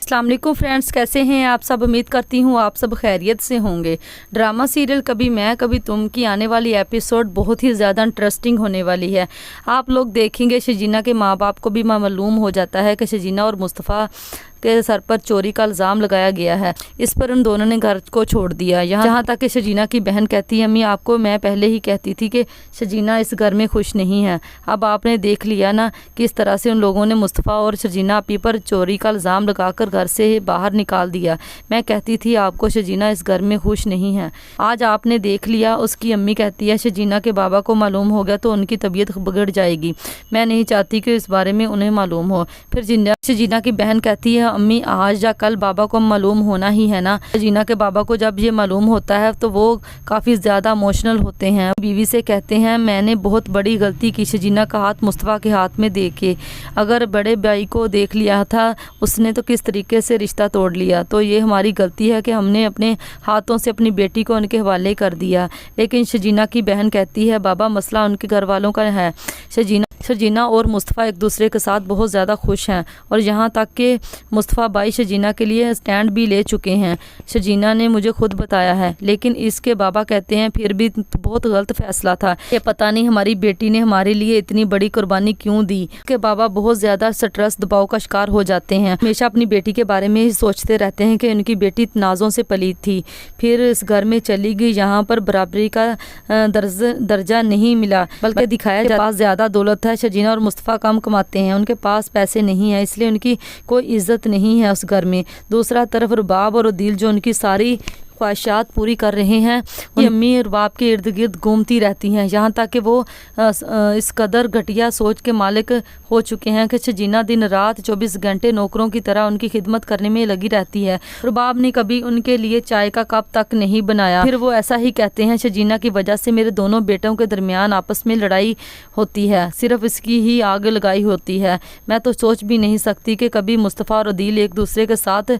अस्सलाम वालेकुम फ्रेंड्स, कैसे हैं आप सब। उम्मीद करती हूँ आप सब खैरियत से होंगे। ड्रामा सीरियल कभी मैं कभी तुम की आने वाली एपिसोड बहुत ही ज़्यादा इंटरेस्टिंग होने वाली है। आप लोग देखेंगे शजीना के माँ बाप को भी मालूम हो जाता है कि शजीना और मुस्तफ़ा के सर पर चोरी का इल्ज़ाम लगाया गया है। इस पर उन दोनों ने घर को छोड़ दिया। यहाँ तक कि शजीना की बहन कहती है, अम्मी आपको मैं पहले ही कहती थी कि शजीना इस घर में खुश नहीं है। अब आपने देख लिया ना किस तरह से उन लोगों ने मुस्तफ़ा और शजीना अपी पर चोरी का इल्ज़ाम लगाकर घर से बाहर निकाल दिया। मैं कहती थी आपको शजीना इस घर में खुश नहीं है, आज आपने देख लिया। उसकी अम्मी कहती है शजीना के बाबा को मालूम हो गया तो उनकी तबीयत बिगड़ जाएगी। मैं नहीं चाहती कि इस बारे में उन्हें मालूम हो। फिर शजीना की बहन कहती है, अम्मी आज या कल बाबा को मालूम होना ही है ना। शजीना के बाबा को जब ये मालूम होता है तो वो काफ़ी ज़्यादा इमोशनल होते हैं। बीवी से कहते हैं मैंने बहुत बड़ी गलती की शजीना का हाथ मुस्तफ़ा के हाथ में दे के। अगर बड़े भाई को देख लिया था उसने तो किस तरीके से रिश्ता तोड़ लिया, तो ये हमारी गलती है कि हमने अपने हाथों से अपनी बेटी को उनके हवाले कर दिया। लेकिन शजीना की बहन कहती है बाबा मसला उनके घर वालों का है। शजीना और मुस्तफ़ा एक दूसरे के साथ बहुत ज़्यादा खुश हैं और यहाँ तक कि मुस्तफ़ा भाई शजीना के लिए स्टैंड भी ले चुके हैं। शजीना ने मुझे खुद बताया है। लेकिन इसके बाबा कहते हैं फिर भी बहुत गलत फैसला था। ये पता नहीं हमारी बेटी ने हमारे लिए इतनी बड़ी कुर्बानी क्यों दी। इसके बाबा बहुत ज़्यादा स्ट्रेस दबाव का शिकार हो जाते हैं। हमेशा अपनी बेटी के बारे में ही सोचते रहते हैं कि उनकी बेटी नाजों से पली थी, फिर इस घर में चली गई। यहाँ पर बराबरी का दर्जा नहीं मिला, बल्कि दिखाया जाता है ज़्यादा दौलत है। शजीना और मुस्तफ़ा कम कमाते हैं, उनके पास पैसे नहीं है, इसलिए उनकी कोई इज्जत नहीं है उस घर में। दूसरा तरफ रुबाब और अदील जो उनकी सारी ख्वाहिशात पूरी कर रहे हैं। अम्मी रुबाब के इर्द गिर्द घूमती रहती हैं, यहाँ तक कि वो इस कदर घटिया सोच के मालिक हो चुके हैं कि शजीना दिन रात 24 घंटे नौकरों की तरह उनकी खिदमत करने में लगी रहती है। रुबाब ने कभी उनके लिए चाय का कप तक नहीं बनाया। फिर वो ऐसा ही कहते हैं शजीना की वजह से मेरे दोनों बेटों के दरमियान आपस में लड़ाई होती है, सिर्फ इसकी ही आग लगाई होती है। मैं तो सोच भी नहीं सकती कि कभी मुस्तफ़ा और अदील एक दूसरे के साथ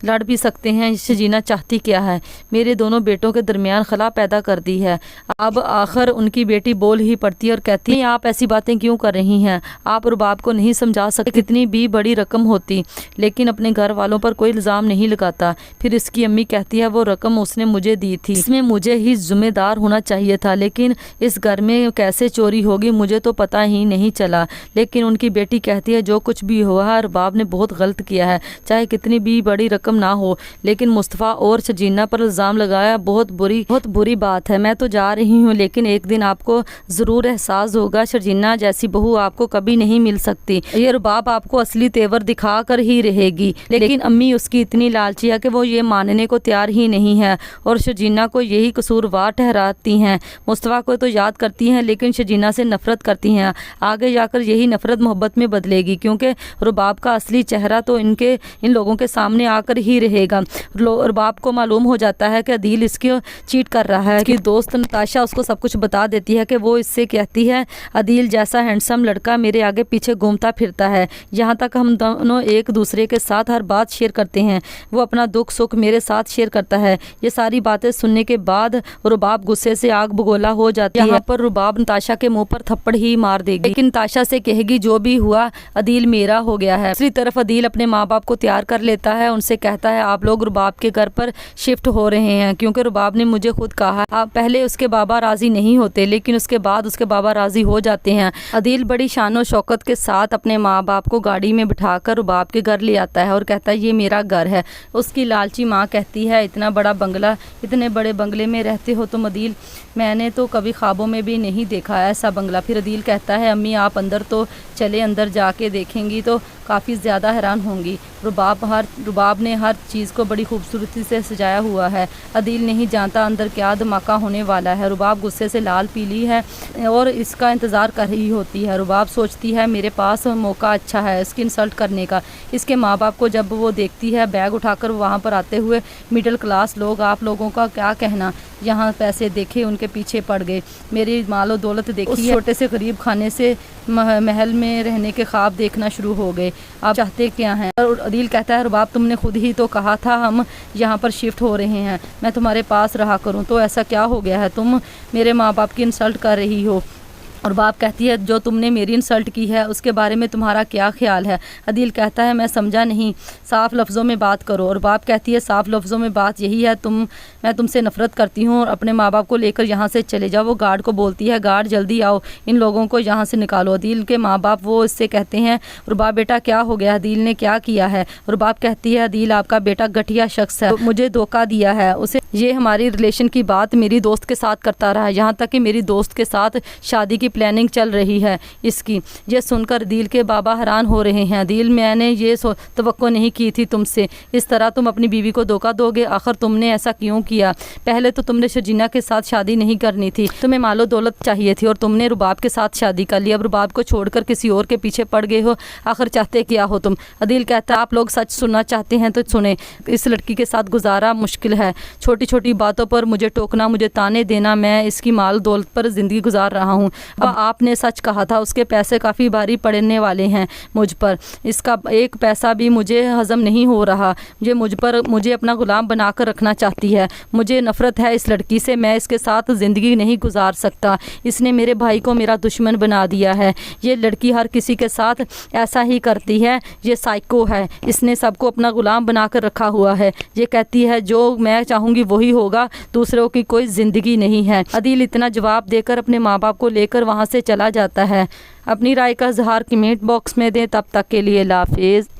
लड़ भी सकते हैं। शजीना चाहती क्या है, मेरे दोनों बेटों के दरमियान खला पैदा कर दी है। अब आखिर उनकी बेटी बोल ही पड़ती है और कहती है आप ऐसी बातें क्यों कर रही हैं, आप रुबाब को नहीं समझा सकते। कितनी भी बड़ी रकम होती लेकिन अपने घर वालों पर कोई इल्ज़ाम नहीं लगाता। फिर इसकी अम्मी कहती है वो रकम उसने मुझे दी थी, इसमें मुझे ही जिम्मेदार होना चाहिए था, लेकिन इस घर में कैसे चोरी होगी मुझे तो पता ही नहीं चला। लेकिन उनकी बेटी कहती है जो कुछ भी हुआ रुबाब ने बहुत गलत किया है, चाहे कितनी भी बड़ी रकम ना हो, लेकिन मुस्तफ़ा और शजीना पर इल्ज़ाम लगाया बहुत बुरी बात है। मैं तो जा रही हूँ, लेकिन एक दिन आपको ज़रूर एहसास होगा शजीना जैसी बहू आपको कभी नहीं मिल सकती। ये रुबाब आपको असली तेवर दिखा कर ही रहेगी। लेकिन अम्मी उसकी इतनी लालची है कि वो ये मानने को तैयार ही नहीं है और शजीना को यही कसूरवार ठहराती हैं। मुस्तफ़ा को तो याद करती हैं लेकिन शजीना से नफरत करती हैं। आगे जाकर यही नफरत मोहब्बत में बदलेगी, क्योंकि रुबाब का असली चेहरा तो इन लोगों के सामने आकर ही रहेगा। रुबाब को मालूम हो जाता है कि अदील इसको चीट कर रहा है। कि दोस्त नताशा उसको सब कुछ बता देती है कि वो इससे कहती है अदील जैसा हैंडसम लड़का मेरे आगे पीछे घूमता फिरता है। यहाँ तक हम दोनों एक दूसरे के साथ हर बात शेयर करते हैं, वो अपना दुख सुख मेरे साथ शेयर करता है। ये सारी बातें सुनने के बाद रुबाब गुस्से से आग बगोला हो जाती है। यहाँ पर रुबाब नताशा के मुंह पर थप्पड़ ही मार देगी, लेकिन नताशा से कहेगी जो भी हुआ अदील मेरा हो गया है। दूसरी तरफ अदील अपने माँ बाप को तैयार कर लेता है, उनसे कहता है आप लोग रुबाब के घर पर शिफ्ट हो रहे हैं, क्योंकि रुबाब ने मुझे खुद कहा। पहले उसके बाबा राजी नहीं होते लेकिन उसके बाद उसके बाबा राजी हो जाते हैं। अदील बड़ी शान और शौकत के साथ अपने माँ बाप को गाड़ी में बिठाकर रुबाब के घर ले आता है और कहता है ये मेरा घर है। उसकी लालची माँ कहती है इतना बड़ा बंगला, इतने बड़े बंगले में रहते हो तुम अदील, मैंने तो कभी ख्वाबों में भी नहीं देखा ऐसा बंगला। फिर अदील कहता है अम्मी आप अंदर तो चले, अंदर जाके देखेंगी तो काफ़ी ज़्यादा हैरान होंगी। रुबाब ने हर चीज़ को बड़ी खूबसूरती से सजाया हुआ है। अदील नहीं जानता अंदर क्या धमाका होने वाला है। रुबाब गुस्से से लाल पीली है और इसका इंतज़ार कर रही होती है। रुबाब सोचती है मेरे पास मौका अच्छा है इसकी इंसल्ट करने का। इसके माँ बाप को जब वो देखती है बैग उठाकर वहाँ पर आते हुए, मिडिल क्लास लोग आप लोगों का क्या कहना, यहाँ पैसे देखे उनके पीछे पड़ गए, मेरी मालो दौलत देखी, छोटे से गरीब खाने से महल में रहने के ख्वाब देखना शुरू हो गए, आप चाहते क्या हैं। और अदील कहता है रुबाब तुमने खुद ही तो कहा था हम यहाँ पर शिफ्ट हो रहे हैं, मैं तुम्हारे पास रहा करूँ, तो ऐसा क्या हो गया है, तुम मेरे माँ बाप की इंसल्ट कर रही हो। اور باپ کہتی ہے جو تم نے میری انسلٹ کی ہے اس کے بارے میں تمہارا کیا خیال ہے؟ عدیل کہتا ہے میں سمجھا نہیں، صاف لفظوں میں بات کرو۔ اور باپ کہتی ہے صاف لفظوں میں بات یہی ہے میں تم سے نفرت کرتی ہوں اور اپنے ماں باپ کو لے کر یہاں سے چلے جاؤ۔ وہ گارڈ کو بولتی ہے گارڈ جلدی آؤ، ان لوگوں کو یہاں سے نکالو۔ عدیل کے ماں باپ وہ اس سے کہتے ہیں اور باپ بیٹا کیا ہو گیا، عدیل نے کیا کیا ہے؟ اور باپ کہتی ہے عدیل آپ کا بیٹا گھٹیا شخص ہے، مجھے دھوکہ دیا ہے، اسے یہ ہماری ریلیشن کی بات میری دوست کے ساتھ کرتا رہا، یہاں تک کہ میری دوست کے ساتھ شادی کی پلاننگ چل رہی ہے اس کی۔ یہ سن کر عدیل کے بابا حیران ہو رہے ہیں۔ عدیل میں نے یہ توقع نہیں کی تھی تم سے، اس طرح تم اپنی بیوی کو دھوکہ دو گے، آخر تم نے ایسا کیوں کیا؟ پہلے تو تم نے شرجینا کے ساتھ شادی نہیں کرنی تھی، تمہیں مال و دولت چاہیے تھی اور تم نے رباب کے ساتھ شادی کر لی، اب رباب کو چھوڑ کر کسی اور کے پیچھے پڑ گئے ہو، آخر چاہتے کیا ہو تم؟ عدیل کہتا ہے آپ لوگ سچ سننا چاہتے ہیں تو سنیں، اس لڑکی کے ساتھ گزارا مشکل ہے، چھوٹی چھوٹی باتوں پر مجھے ٹوکنا، مجھے تانے دینا، میں اس کی مال دولت پر زندگی گزار رہا ہوں۔ اب آپ نے سچ کہا تھا، اس کے پیسے کافی بھاری پڑنے والے ہیں مجھ پر، اس کا ایک پیسہ بھی مجھے ہضم نہیں ہو رہا، مجھے اپنا غلام بنا کر رکھنا چاہتی ہے، مجھے نفرت ہے اس لڑکی سے، میں اس کے ساتھ زندگی نہیں گزار سکتا، اس نے میرے بھائی کو میرا دشمن بنا دیا ہے، یہ لڑکی ہر کسی کے ساتھ ایسا ہی کرتی ہے، یہ سائیکو ہے، اس نے سب کو اپنا غلام بنا کر رکھا ہوا ہے، یہ کہتی ہے جو میں چاہوں گی وہی ہوگا، دوسروں کی کوئی زندگی نہیں ہے۔ عدیل اتنا جواب دے کر اپنے ماں باپ کو لے کر وہاں سے چلا جاتا ہے۔ اپنی رائے کا اظہار کمنٹ باکس میں دیں، تب تک کے لیے اللہ حافظ۔